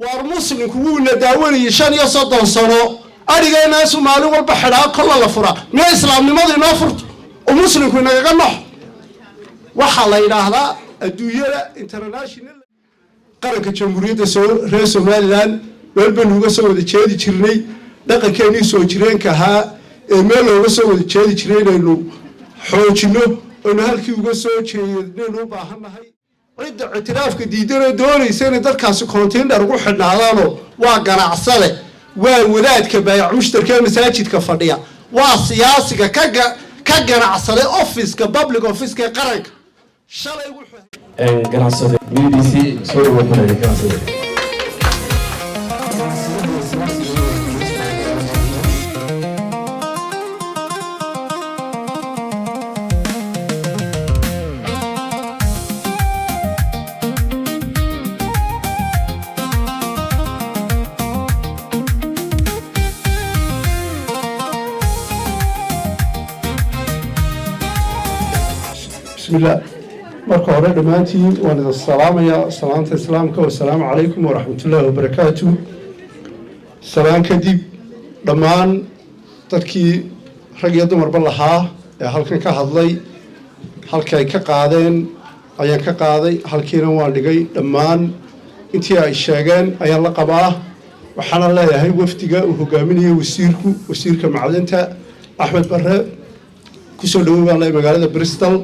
والمسلم كون داوني شان يصدق صنو أرجع الناس مالو والبحر كل الله فرا من الإسلام لماذا نافرت ومسلم كنا جنح وحلا إلى هذا الدنيا international قرن كجمهورية رئيس مالان والبن هو سوى الشيء تشرني دقة كاني سوى تشرين كها مال هو سوى الشيء تشرين إنه حوجنه إنه هالكي هو سوى شيء إنه باهم هاي عند اعتراف كديدنا دوري سنة دركاس كونتين روح النهارانو وقناع صله وولاد كبايع مشتركة مساجد كفردية وسياسي كقناع صله أوفيس كبابليك أوفيس كقرنك شلون يقول قناع صله BBC سوري وحنا قناع صله بسم الله مركو هوري دمانتين وانا السلام يا سلامة السلامك والسلام عليكم ورحمة الله وبركاته سلام كديب دمان تركي رقيا دمر بالله هالكن كهضلي هالكي كقادين أيان كقادي هالكينا والدقي دمان انتي الشاقان أيان لقباه وحنا الله يهي وفتقاء وهقاميني وسيرك معدنتا أحمد برا كسو دوبا الله مقالة بريستل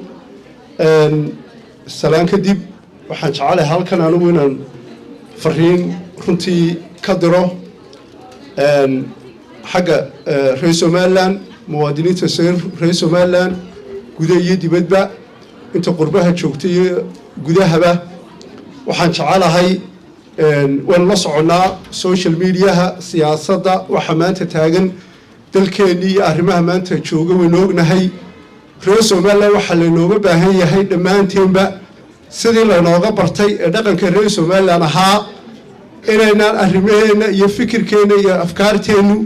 السلام كديب waxaan jecelahay halkan anigu inaan fariin runtii ka diro xagga reer Somaliland muwaadiniinta reer Somaliland gudaha iyo dibadba inta qurbaha joogtay gudahaba waxaan jecelahay waan la soconaa social media-ha siyaasadda waxa maanta taagan dalkeenii iyo arrimaha maanta jooga waan ognahay reer Somaliland waxa la nooga baahan yahay dhamaanteedba sidii la nooga bartay ee dhaqanka reer Somaliland ahaa inaynaan arrimaheena iyo fikirkeena iyo afkaarteenu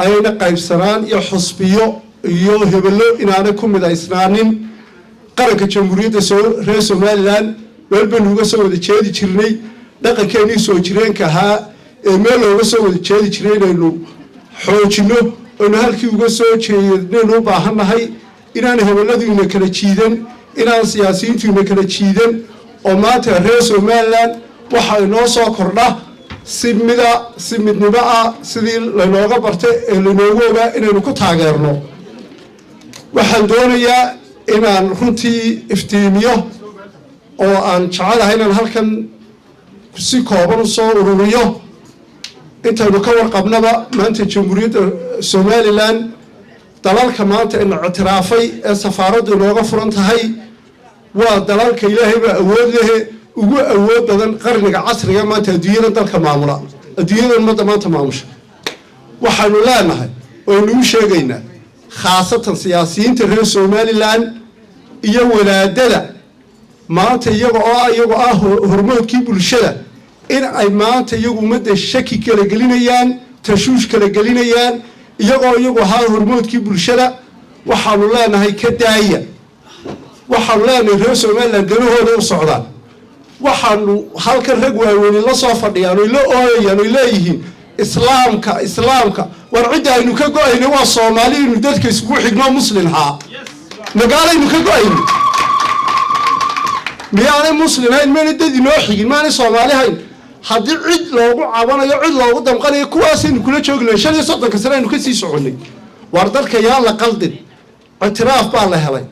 ayna qaybsanaan iyo xusbiyo iyo hebelo inaanay ku midaysnaanin qaranka jamhuuriyadda reer Somaliland walba nuga soo wada jeedi jirnay dhaqankeenii soo jireenka ahaa ee meel looga soo wada jeedi jiray inaynu xoojino oo halkii uga soo jeednaynu u baahanahay inaan hebeladiina kala jiidan inaan siyaasiyiintiina kala jiidan oo maanta reer Somaliland waxa inoo soo kordha si midnimo ah sidii la nooga bartay ee la noogu ogaa inaynu ku taageerno waxaan doonayaa inaan runtii iftiimiyo oo aan jecelahay inaan halkan si kooban u soo ururiyo intaynu ka warqabnaba maanta jamhuuriyadda Somaliland dalalka maanta in ictiraafay ee safaaraddu inooga furan tahay waa dalalka ilaahay baa awood leh ugu awood badan qarniga casriga maanta adduunyada dalka maamula adduunyada ummadda maanta maamusha waxaanu leenahay oo inuu sheegaynaa khaasatan siyaasiyiinta reer Somaliland iyo walaadada maanta iyagu ah hormoodkii bulshada in ay maanta iyagu ummadda shaki kala gelinayaan tashuush kala gelinayaan iyagu ahaa hormoodkii bulshada waxaanu leenahay ka daaya waxaanu leenahay reer Somaliland danahooda u socdaan waxaanu halkan rag waaweyn la soo fadhiyaan oo la ooyayaan oo leeyihiin islaamka war cid aynu ka go'ayno waa Soomaaliyeenu dadka isku xigno muslimha magaalaynu ka go'ayno miyaanay muslimiin ma dad inoo xigin maana Soomaaliyeyn haddii cid loogu cabanayo cid loogu damqanayo kuwaasaynu kula joognay 35 sano aynu ka sii soconay war dalka yaa la qaldin اعتراف بالله هلاي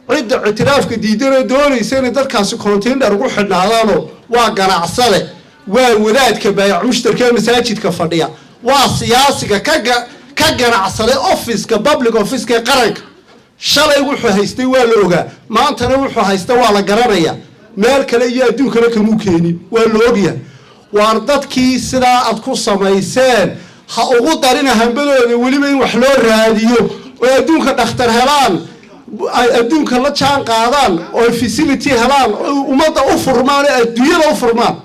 عند اعتراف كديدنا دوري سنة دركاس كونتين روح النهارانو وقناع صله وولاد كبايع مشتركة مساجد كفردية وسياسي كقناع صله أوفيس كبابليك أوفيس كقرنك شلا يقول هيستوى ولا ما أنت نروح هيستوى على قرارية مالك لا يدوك لك ممكن واللوجيا واردتك سلا أتقص ميسان هأقول دارنا هم بدو ولي من وحلور راديو ويدوك دختر هلال أدونك لا تشان قادان أو فيسيلتي هلال وماذا أفرمان الدنيا أفرمان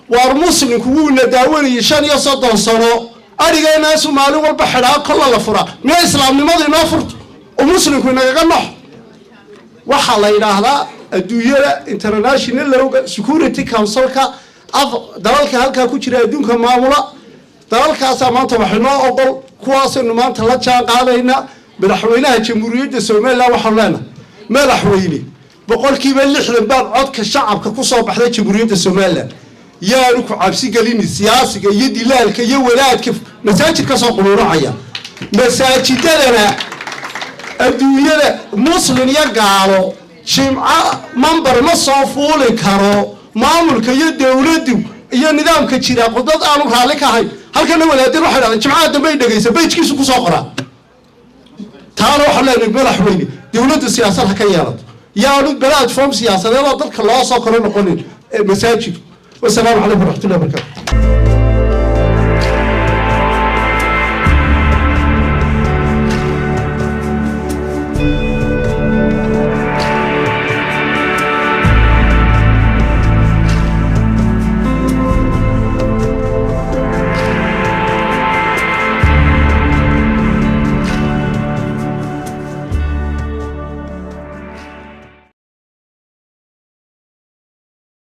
والمسلم كون داوني شان يصدق صنو أرجع الناس مالو والبحر كل الله فرا من الإسلام لماذا نافرت ومسلم كنا جنح وحلا إلى هذا الدنيا international security council dalalka halkaa ku jira adduunka maamula dalalkaasaa maanta waxay noo ogol kuwaasaynu maanta la jaan qaadaynaa madaxweynaha jamhuuriyadda somalilan waxaan leenahay madaxweyne 60% baad codka shacabka ku soo baxday jamhuuriyadda somalilan yaanu ku cabsi gelin siyaasiga iyo dilaalka iyo walaadka masaajidka soo quluuracaya masaajidadana adduunyada muslim iyo gaalo jimca mambar ma soo fuuli karo maamulka iyo dawladdu iyo nidaamka jira qodad aanu raali ka ahay halkana walaadin waxa dhacay jimcaha dambe ay dhageysa page-kiisu ku soo qoraa taana waxa leenahay madaxweyne dawladdu siyaasadda ka yeelato yaanu platform siyaasadeed oo dadka loo soo koro noqonin masaajid والسلام عليكم ورحمة الله وبركاته